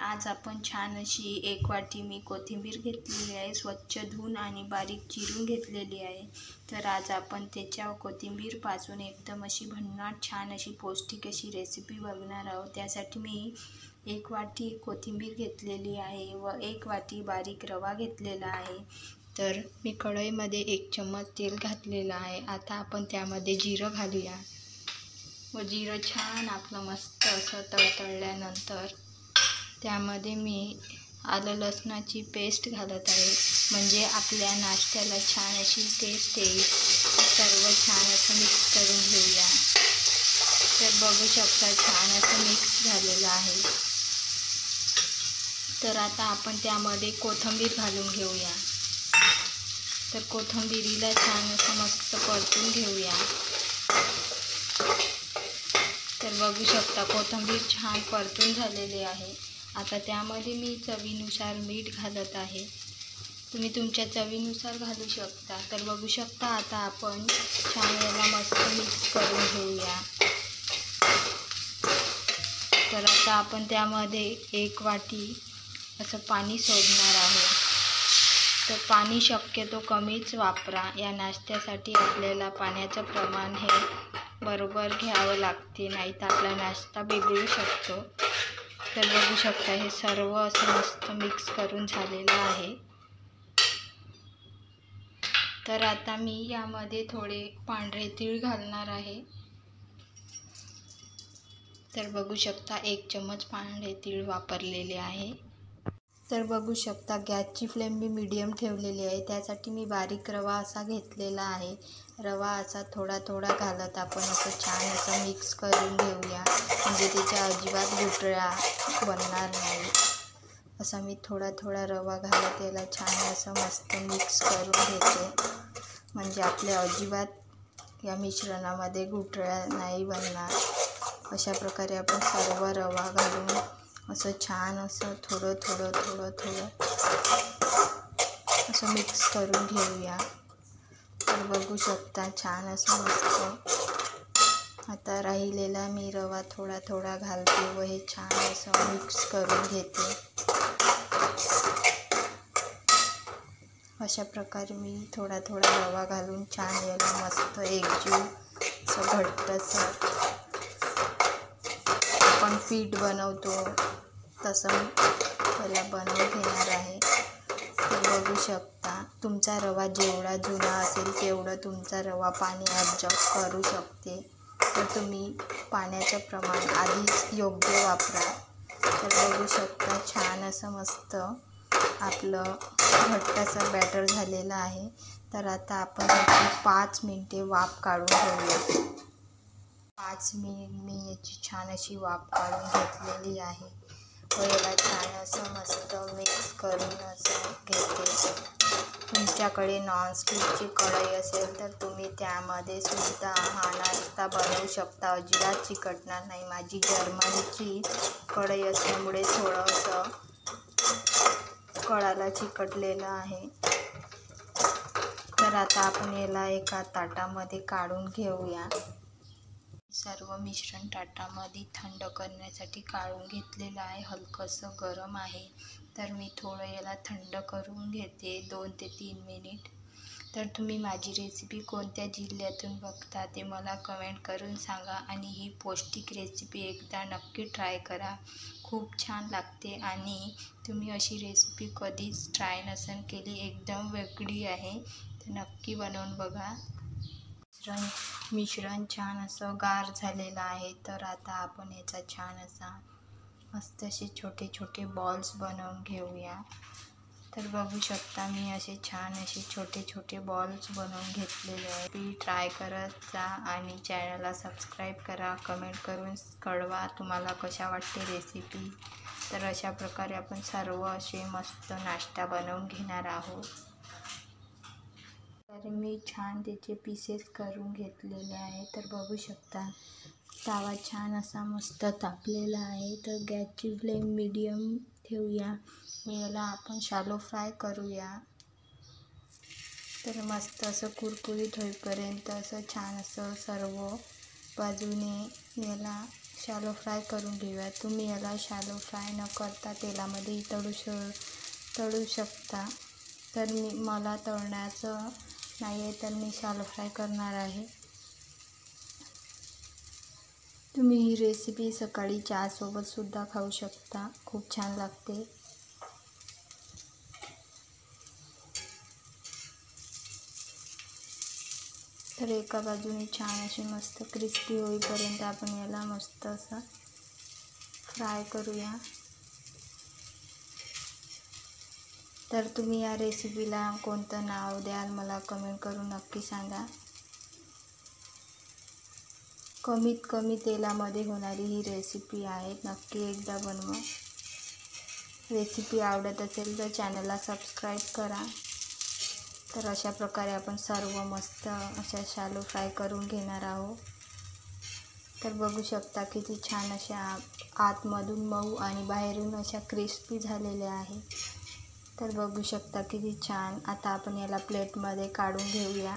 आज आपण छान अशी 1 वाटी मी कोथिंबीर घेतलेली आहे, स्वच्छ धुवून आणि बारीक चिरून घेतलेली आहे। तर आज आपण त्याच्या कोथिंबीरपासून एकदम अशी भन्नाट छान अशी पौष्टिक अशी रेसिपी बघणार आहोत। त्यासाठी मी 1 वाटी कोथिंबीर घेतलेली आहे व 1 वाटी बारीक रवा घेतलेला आहे। तर मी कढईमध्ये 1 चम्मच तेल घातलेलं आहे। आता आपण त्यामध्ये जिरं घालूया व जिरं छान आपलं मस्त असं तळतळल्यानंतर त्यामध्ये मी आलं लसणाची पेस्ट घालत आहे, म्हणजे आपल्या नाश्त्याला छान अशी टेस्ट येईल। सर्व छान असं मिक्स करून घेऊया। तर बघू शकता छान असं मिक्स झालेलं आहे। तर आता आपण त्यामध्ये कोथिंबीर घालून घेऊया। तर कोथिंबीरीला छान असं मस्त परतून घेऊया। तर बघू शकता कोथिंबीर छान परतून झालेली आहे। आता त्यामध्ये मी चवीनुसार मीठ घालत आहे, तुम्ही तुमच्या चवीनुसार घालू शकता। तर बघू शकता आता आपण छान याला मस्त मिक्स करून घेऊया। तर आता आपण त्यामध्ये 1 वाटी असं पाणी सोडणार आहोत। तर पाणी शक्यतो कमीच वापरा, या नाश्त्यासाठी आपल्याला पाण्याचं प्रमाण हे बरोबर घ्यावं लागते, नाही तर आपला नाश्ता बिघडू शकतो। तर बघू शकता हे सर्व असं मस्त मिक्स करून झालेलं आहे। तर आता मी यामध्ये थोडे पांढरे तीळ घालणार आहे। तर बघू शकता 1 चम्मच पांढरे तीळ वापरलेले आहे। तर बघू शकता गॅसची फ्लेम मी मीडियम ठेवलेली आहे, त्यासाठी मी बारीक रवा असा घेतलेला आहे। रवा असा थोडा थोडा घालत आपण असं छान असं मिक्स करून घेऊया, म्हणजे त्याच्या अजिबात गुठळ्या बनणार नाही। असं मी थोडा थोडा रवा घालत याला छान असं मस्त मिक्स करून घेते, म्हणजे आपल्या अजिबात या मिश्रणामध्ये गुठळ्या नाही बनणार। अशा प्रकारे आपण सर्व रवा घालून असं छान असं थोडं असं मिक्स करून घेऊया। तर बघू शकता छान असं मस्त आता राहिलेला मी रवा थोडा थोडा घालते व हे छान असं मिक्स करून घेते। अशा प्रकारे मी थोडा थोडा रवा घालून छान याला मस्त एकजीव असं घट्टसर आपण पीठ बनवतो तसं याला बनवून घेणार आहे। तर बघू शकता तुमचा रवा जेवढा जुना असेल तेवढं तुमचा रवा पाणी ॲब्झॉर्ब करू शकते, तर तुम्ही पाण्याचं प्रमाण आधीच योग्य वापरा। तर बघू शकता छान असं मस्त आपलं घट्टसर बॅटर झालेलं आहे। तर आता आपण याची 5 मिनिटे वाफ काढून घेऊया। 5 मिनिट मी याची छान अशी वाफ काढून घेतलेली आहे व याला छान असं मस्त मिक्स करून असं घेते। तुमच्याकडे नॉनस्टिकची कढई असेल तर तुम्ही त्यामध्ये सुद्धा हा नाश्ता बनवू शकता, अजिबात चिकटणार नाही। माझी जर्मनीची कढई असल्यामुळे थोडंसं कढाला चिकटलेलं आहे। तर आता आपण याला एका ताटामध्ये काढून घेऊया। सर्व मिश्रण ताटामध्ये थंड करण्यासाठी काढून घेतलेलं आहे, हलकंसं गरम आहे। तर मी थोडं याला थंड करून घेते 2 ते 3 मिनिट। तर तुम्ही माझी रेसिपी कोणत्या जिल्ह्यातून बघता ते मला कमेंट करून सांगा, आणि ही पौष्टिक रेसिपी एकदा नक्की ट्राय करा, खूप छान लागते। आणि तुम्ही अशी रेसिपी कधीच ट्राय नसेल केली, एकदम वेगळी आहे, तर नक्की बनवून बघा। मिश्रण छान असं गार झालेलं आहे। तर आता आपण याचा छान असा मस्त असे छोटे छोटे बॉल्स बनवून घेऊया। तर बघू शकता मी असे छान असे छोटे छोटे बॉल्स बनवून घेतलेले आहे। ती ट्राय करत जा आणि चॅनलला सबस्क्राईब करा, कमेंट करून कळवा तुम्हाला कशा वाटते रेसिपी। तर अशा प्रकारे आपण सर्व असे मस्त नाश्ता बनवून घेणार आहोत। तर मी छान त्याचे पीसेस करून घेतलेले आहे। तर बघू शकता तवा छान असा मस्त तापलेला आहे। तर गॅसची फ्लेम मीडियम ठेवूया, याला आपण शॅलो फ्राय करूया। तर मस्त असं कुरकुरीत होईपर्यंत असं छान असं सर्व बाजूने याला शॅलो फ्राय करून घेऊया. तुम्ही याला शॅलो फ्राय न करता तेलामध्ये तळू शकता. तर मला तळण्याचं नाही आहे, तर मी शॅलो फ्राय करणार आहे. तुम्ही ही रेसिपी सकाळी चहासोबतसुद्धा खाऊ शकता. खूप छान लागते. तर एका बाजूने छान अशी मस्त क्रिस्पी होईपर्यंत आपण याला मस्त असं फ्राय करूया. तर तुम्ही या रेसिपीला कोणतं नाव द्याल मला कमेंट करून नक्की सांगा. कमीत कमी तेलामध्ये होणारी ही रेसिपी आहे. नक्की एकदा बनवा. रेसिपी आवडत असेल तर चॅनलला सबस्क्राईब करा. तर अशा प्रकारे आपण सर्व मस्त अशा शॅलो फ्राय करून घेणार आहोत. तर बघू शकता किती छान अशा आतमधून मऊ आणि बाहेरून अशा क्रिस्पी झालेल्या आहे. तर बघू शकता किती छान. आता आपण याला प्लेटमध्ये काढून घेऊया.